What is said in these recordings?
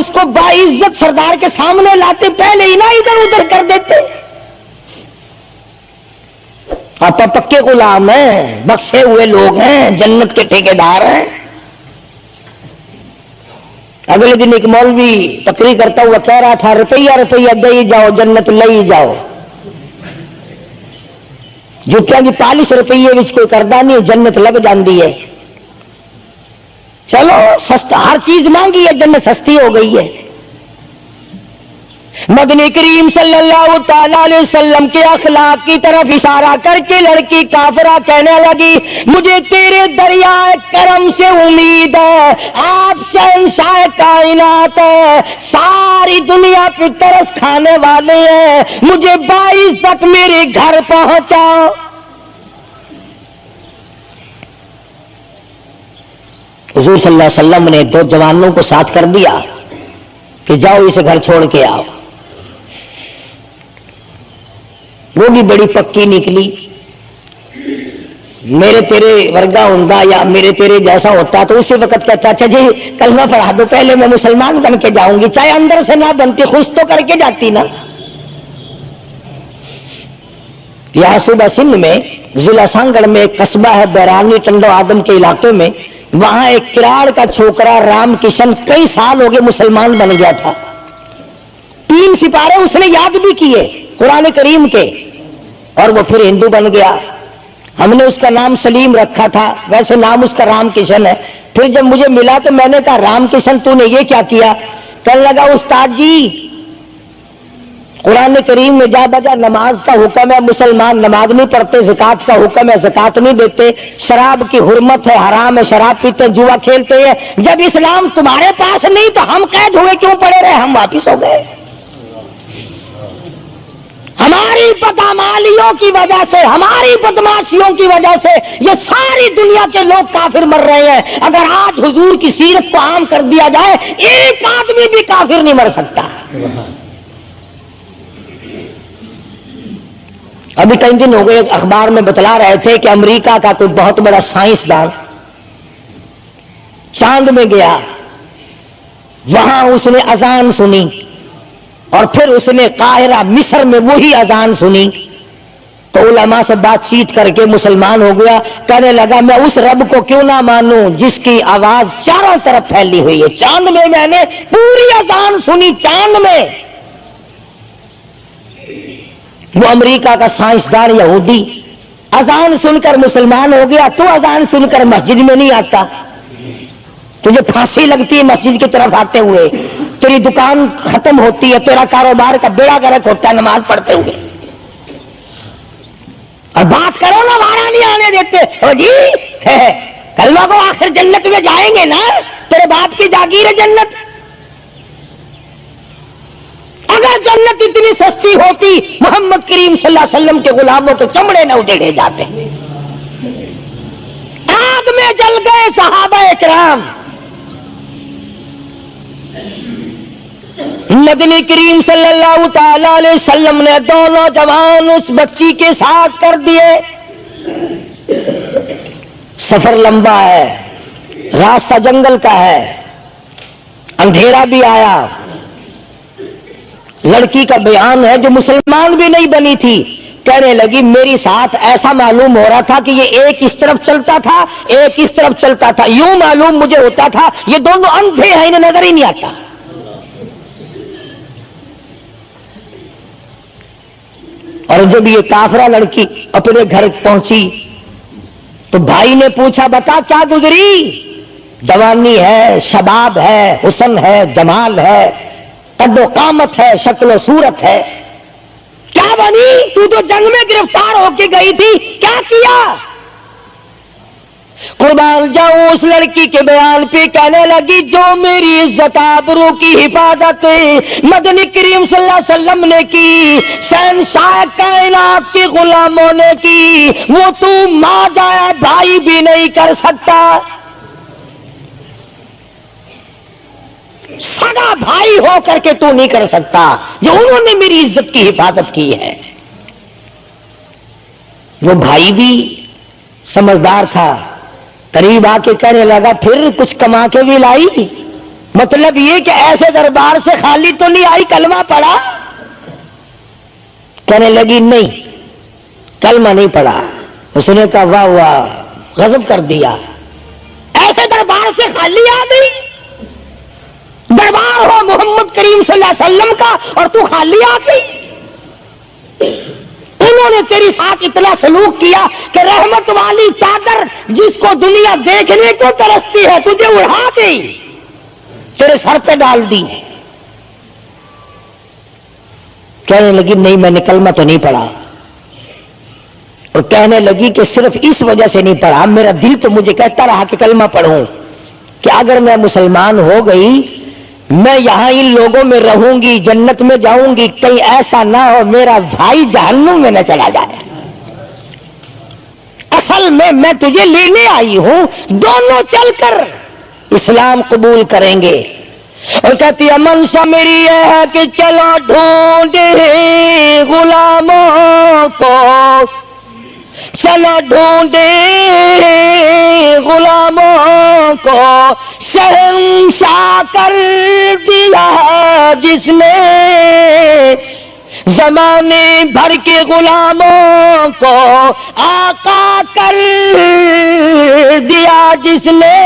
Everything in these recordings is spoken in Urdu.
اس کو باعزت سردار کے سامنے لاتے پہلے ہی نہ ادھر ادھر کر دیتے. آپ پکے غلام ہیں, بخشے ہوئے لوگ ہیں, جنت کے ٹھیکیدار ہیں. اگلے دن ایک مولوی تقریر کرتا ہوا کہہ رہا تھا روپیہ روپیہ دے جاؤ جنت لے جاؤ. جوتیاں کی پالش روپیے وچ کوئی کردا نہیں, جنت لگ جاندی ہے. چلو سستا, ہر چیز مانگی ہے, جنت سستی ہو گئی ہے. مدنی کریم صلی اللہ تعالی علیہ وسلم کے اخلاق کی طرف اشارہ کر کے لڑکی کافرہ کہنے لگی مجھے تیرے دریائے کرم سے امید ہے, آپ شہنشاہ کائنات ہے, ساری دنیا پہ ترس کھانے والے ہیں, مجھے 22 تک میرے گھر پہنچاؤ. حضور صلی اللہ علیہ وسلم نے 2 جوانوں کو ساتھ کر دیا کہ جاؤ اسے گھر چھوڑ کے آؤ. وہ بھی بڑی پکی نکلی. میرے تیرے ورگا ہوندا یا میرے تیرے جیسا ہوتا تو اسی وقت کہتا اچھا جی کلمہ پڑھا دو, پہلے میں مسلمان بن کے جاؤں گی, چاہے اندر سے نہ بنتی خوش تو کر کے جاتی نا. یہاں صوبہ سندھ میں ضلع سانگڑ میں ایک قصبہ ہے بیرانی ٹنڈو آدم کے علاقے میں, وہاں ایک کراڑ کا چھوکرا رام کشن کئی سال ہو گئے مسلمان بن گیا تھا. 3 سپارے اس نے یاد بھی کیے قرآن کریم کے, اور وہ پھر ہندو بن گیا. ہم نے اس کا نام سلیم رکھا تھا, ویسے نام اس کا رام کشن ہے. پھر جب مجھے ملا تو میں نے کہا رام کشن تو نے یہ کیا کیا؟ کہنے لگا استاد جی قرآن کریم میں جا بجا نماز کا حکم ہے, مسلمان نماز نہیں پڑھتے, زکات کا حکم ہے زکات نہیں دیتے, شراب کی حرمت ہے حرام ہے, شراب پیتے جوا کھیلتے ہیں. جب اسلام تمہارے پاس نہیں تو ہم قید ہوئے کیوں پڑے رہے, ہم واپس ہو گئے. ہماری بدعمالیوں کی وجہ سے, ہماری بدماشیوں کی وجہ سے یہ ساری دنیا کے لوگ کافر مر رہے ہیں. اگر آج حضور کی سیرت کو عام کر دیا جائے ایک آدمی بھی کافر نہیں مر سکتا. ابھی کئی دن ہو گئے اخبار میں بتلا رہے تھے کہ امریکہ کا کوئی بہت بڑا سائنسدان چاند میں گیا, وہاں اس نے اذان سنی اور پھر اس نے قاہرہ مصر میں وہی اذان سنی تو علماء سے بات چیت کر کے مسلمان ہو گیا. کہنے لگا میں اس رب کو کیوں نہ مانوں جس کی آواز چاروں طرف پھیلی ہوئی ہے. چاند میں نے پوری اذان سنی, چاند میں. وہ امریکہ کا سائنسدان یہودی اذان سن کر مسلمان ہو گیا, تو اذان سن کر مسجد میں نہیں آتا, تجھے پھانسی لگتی ہے مسجد کی طرف آتے ہوئے, تیری دکان ختم ہوتی ہے, تیرا کاروبار کا بیڑا گرک ہوتا ہے نماز پڑھتے ہوئے. اور بات کرو نا وارا نہیں آنے دیتے, او جی کلمہ کو آخر جنت میں جائیں گے نا, تیرے باپ کی جاگیر ہے جنت. اگر جنت اتنی سستی ہوتی محمد کریم صلی اللہ علیہ وسلم کے غلاموں کے چمڑے نہ اجڑے جاتے. آگ میں جل گئے صحابہ اکرام. مدنی کریم صلی اللہ تعالی علیہ وسلم نے 2 نوجوان اس بچی کے ساتھ کر دیے. سفر لمبا ہے, راستہ جنگل کا ہے, اندھیرا بھی آیا. لڑکی کا بیان ہے جو مسلمان بھی نہیں بنی تھی, کہنے لگی میری ساتھ ایسا معلوم ہو رہا تھا کہ یہ ایک اس طرف چلتا تھا ایک اس طرف چلتا تھا, یوں معلوم مجھے ہوتا تھا یہ دونوں اندھے ہیں, انہیں نظر ہی نہیں آتا. اور جب یہ کافرہ لڑکی اپنے گھر پہنچی تو بھائی نے پوچھا بتا کیا گزری؟ جوانی ہے, شباب ہے, حسن ہے, جمال ہے, قد و قامت ہے, شکل و صورت ہے. کیا بنی؟ تو جنگ میں گرفتار ہو کے گئی تھی, کیا کیا؟ قربان جاؤں اس لڑکی کے بیان پہ کہنے لگی جو میری عزت آبرو کی حفاظت مدنی کریم صلی اللہ علیہ وسلم نے کی, شہنشاہ کائنات کے غلاموں نے کی, وہ تو ماں جایا بھائی بھی نہیں کر سکتا. سگا بھائی ہو کر کے تو نہیں کر سکتا جو انہوں نے میری عزت کی حفاظت کی ہے. وہ بھائی بھی سمجھدار تھا, قریب آ کے کہنے لگا پھر کچھ کما کے بھی لائی. مطلب یہ کہ ایسے دربار سے خالی تو نہیں آئی، کلمہ پڑھا؟ کہنے لگی نہیں، کلمہ نہیں پڑھا۔ اس نے کہا واہ واہ، غضب کر دیا، ایسے دربار سے خالی آ گئی؟ دربار ہو محمد کریم صلی اللہ علیہ وسلم کا اور تو خالی آ گئی؟ انہوں نے تیری ساتھ اتنا سلوک کیا کہ رحمت والی چادر جس کو دنیا دیکھنے کو ترستی ہے تجھے اڑا گئی، تیرے سر پہ ڈال دی۔ کہنے لگی نہیں، میں نے کلمہ تو نہیں پڑھا، اور کہنے لگی کہ صرف اس وجہ سے نہیں پڑھا، میرا دل تو مجھے کہتا رہا کہ کلمہ پڑھوں، کہ اگر میں مسلمان ہو گئی میں یہاں ان لوگوں میں رہوں گی، جنت میں جاؤں گی، کہیں ایسا نہ ہو میرا بھائی جہنم میں نہ چلا جائے۔ اصل میں تجھے لینے آئی ہوں، دونوں چل کر اسلام قبول کریں گے۔ اور کہتی ہے منشا میری یہ ہے کہ چلو ڈھونڈے غلاموں کو، چلو ڈھونڈے غلاموں کو، شہنشاہ کر دیا جس نے زمانے بھر کے غلاموں کو، آقا کر دیا جس نے۔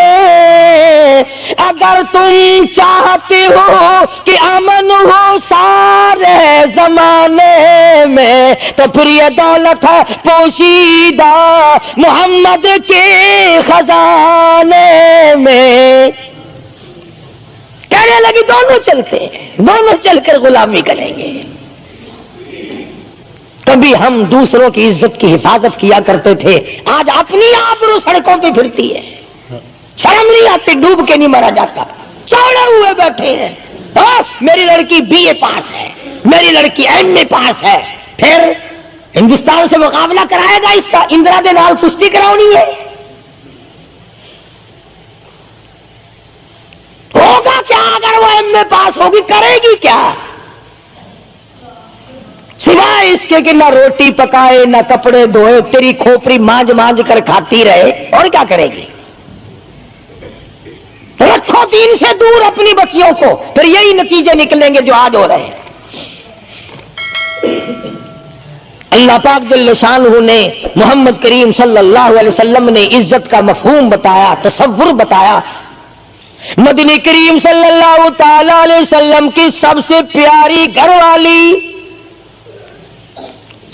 اگر تم چاہتے ہو کہ امن ہو سارے زمانے میں تو پھر یہ دولت ہے پوشیدہ محمد کے خزانے میں۔ کہنے لگی دونوں چلتے ہیں، دونوں چل کر غلامی کریں گے۔ کبھی ہم دوسروں کی عزت کی حفاظت کیا کرتے تھے، آج اپنی آبرو سڑکوں پہ پھرتی ہے، شرم نہیں آتی، ڈوب کے نہیں مرا جاتا، چوڑے ہوئے بیٹھے ہیں۔ میری لڑکی BA پاس ہے، میری لڑکی MA پاس ہے، پھر ہندوستان سے مقابلہ کرائے گا اس کا، اندرا دے نال کشتی کراؤنی ہے؟ ہوگا کیا اگر وہ MA پاس ہوگی؟ کرے گی کیا سوائے اس کے کہ نہ روٹی پکائے نہ کپڑے دھوئے، تیری کھوپڑی مانج مانج کر کھاتی رہے، اور کیا کرے گی؟ رکھو دین سے دور اپنی بچیوں کو، پھر یہی نتیجے نکلیں گے جو آج ہو رہے ہیں۔ اللہ پاک جل شانہ نے محمد کریم صلی اللہ علیہ وسلم نے عزت کا مفہوم بتایا، تصور بتایا۔ مدنی کریم صلی اللہ تعالی علیہ وسلم کی سب سے پیاری گھر والی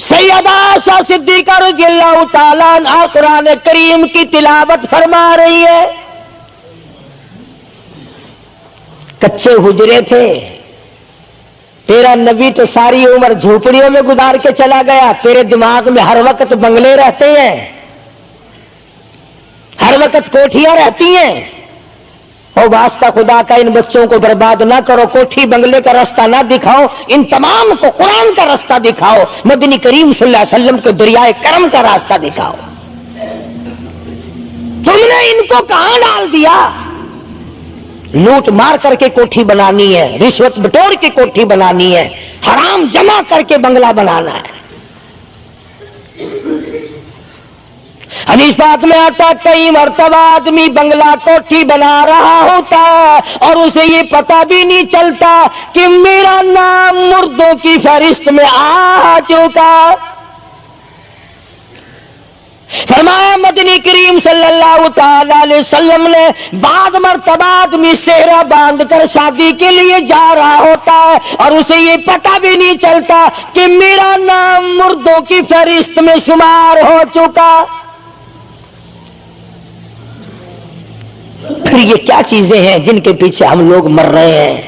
سیدہ عائشہ صدیقہ رضی اللہ تعالیٰ عنہا قرآن کریم کی تلاوت فرما رہی ہے۔ کچے حجرے تھے، تیرا نبی تو ساری عمر جھوپڑیوں میں گزار کے چلا گیا، تیرے دماغ میں ہر وقت بنگلے رہتے ہیں، ہر وقت کوٹھیاں رہتی ہیں۔ اور واسطہ خدا کا ان بچوں کو برباد نہ کرو، کوٹھی بنگلے کا راستہ نہ دکھاؤ، ان تمام کو قرآن کا راستہ دکھاؤ، مدنی کریم صلی اللہ علیہ وسلم کے دریائے کرم کا راستہ دکھاؤ۔ تم نے ان کو کہاں ڈال دیا؟ لوٹ مار کر کے کوٹھی بنانی ہے، رشوت بٹور کے کوٹھی بنانی ہے، حرام جمع کر کے بنگلہ بنانا ہے۔ حدیث پاک میں آتا ہے کئی مرتبہ آدمی بنگلہ کوٹھی بنا رہا ہوتا ہے اور اسے یہ پتہ بھی نہیں چلتا کہ میرا نام مردوں کی فہرست میں آ چکا۔ فرمایا مدنی کریم صلی اللہ تعالی علیہ وسلم نے بعض مرتبہ آدمی سہرا باندھ کر شادی کے لیے جا رہا ہوتا ہے اور اسے یہ پتہ بھی نہیں چلتا کہ میرا نام مردوں کی فہرست میں شمار ہو چکا۔ پھر یہ کیا چیزیں ہیں جن کے پیچھے ہم لوگ مر رہے ہیں؟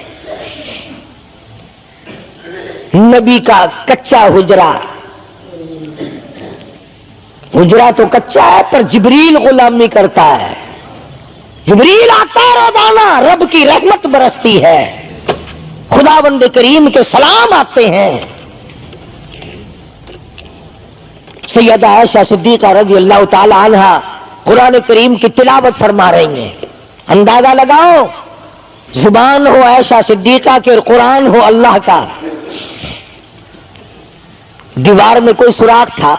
نبی کا کچا حجرہ، حجرہ تو کچا ہے پر جبریل غلامی کرتا ہے، جبریل آتا ہے روزانہ، رب کی رحمت برستی ہے، خداوند کریم کے سلام آتے ہیں۔ سیدہ عائشہ صدیقہ رضی اللہ تعالی عنہا قرآن کریم کی تلاوت فرما رہی ہیں۔ اندازہ لگاؤ، زبان ہو عائشہ صدیقہ کے اور قرآن ہو اللہ کا۔ دیوار میں کوئی سوراخ تھا،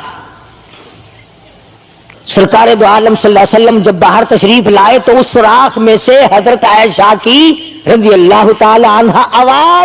سرکار دو عالم صلی اللہ علیہ وسلم جب باہر تشریف لائے تو اس سوراخ میں سے حضرت عائشہ کی رضی اللہ تعالی عنہ آواز